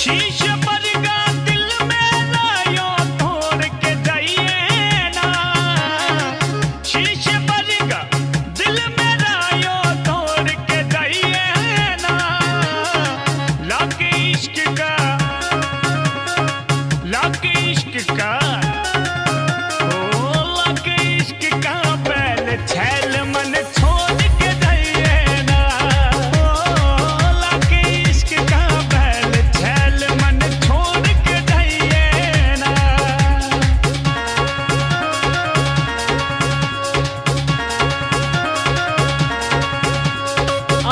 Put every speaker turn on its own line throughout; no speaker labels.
शीशे पर का दिल मेरा यो तोड़ के जाइए ना, शीशे पर का दिल मेरा यो तोड़ के जाइए ना, लाके इश्क का, लाके इश्क का, ओ लाके इश्क का पहले छैल मन छोड़ के जाइए ना, ओ लाके इश्क का पहले छैल मन छोड़ के जाइए ना।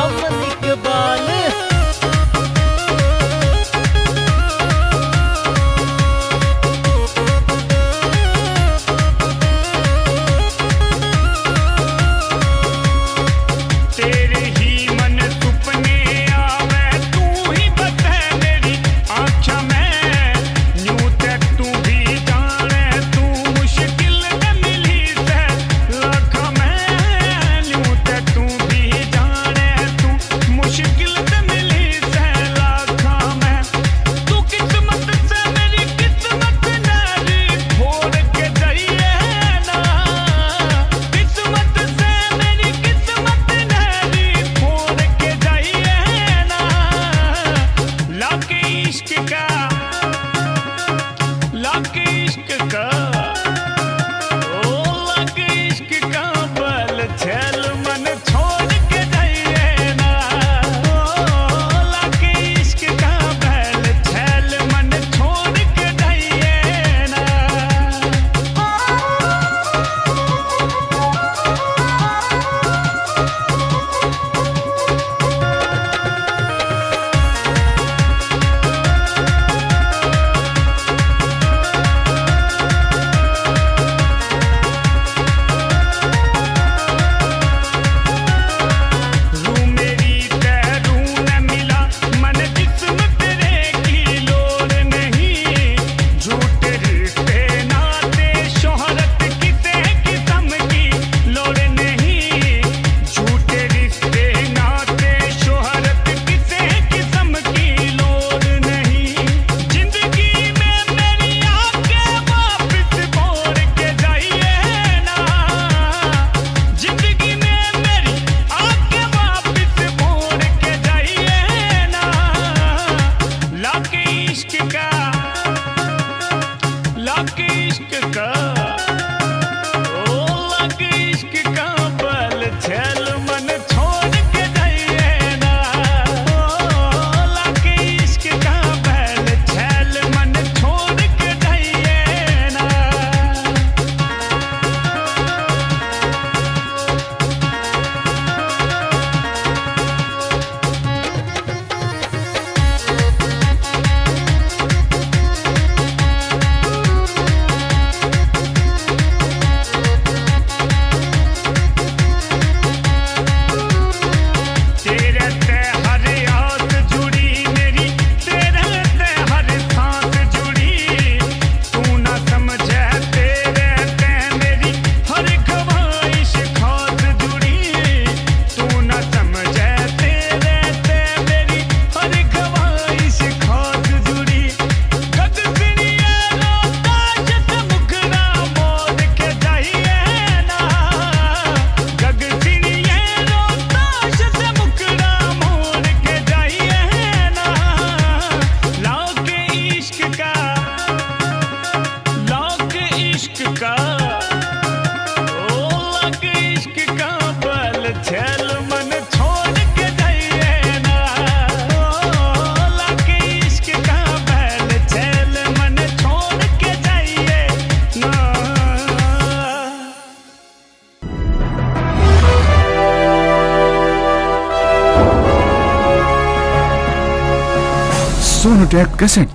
अमन इकबाल
तेरे ही मन सुपने आवे, तू ही बता मेरी आँखों में, यूं तक तू भी जाने, तू मुश्किल में मिली से लाखों में, यूं तक तू भी जाने, तू मुश्किल में मिली से लाखों में, तू किस्मत से मेरी किस्मत नारी फोड़ के जाइए ना, किस्मत से मेरी किस्मत नारी फोड़ के जाइए ना, लाके इश्क का, लाके इश्क का, ओ लाके इश्क का बल छैल मन छोड़ के जाइए ना, ओ लाके इश्क का बल छैल मन छोड़ के जाइए ना। रू मेरी तैरू न मिला, मन जिस्म तेरे की लोड़ नहीं, झूठ रिश्ते नाते शोहरत किसे किस्म की लोड़ नहीं, झूठे रिश्ते नाते शोहरत किसे किस्म की लोड़ नहीं, जिंदगी में मेरी आके वापस मोड़ के जाइए ना, जिंदगी में मेरी आके वापस मोड़ के जाइए ना, लाके इश्क का, लाके इश्क का, ओ लाके इश्क का बल छैल मन छोड़ के जाइए ना, ओ लाके इश्क का बल छैल मन छोड़ के जाइए ना। तेरे ते हर आस जुड़ी मेरी, तेरे ते हर सांस जुड़ी, तू ना समझे तेरे ते मेरी हर ख्वाहिश खास जुड़ी, तू ना समझे तेरे ते मेरी हर ख्वाहिश खास जुड़ी, गद सिनिए रोताश से मुखड़ा मोड़ के जाइए ना, गद सिनिए रोताश से मुखड़ा मोड़ के जाइए ना, लाके इश्क का, लाके इश्क का, ओ लाके इश्क का बल छैल मन छोड़ के जाइए ना, ओ लाके इश्क का बल छैल मन छोड़ के जाइए ना।
सोनोटेक कैसेट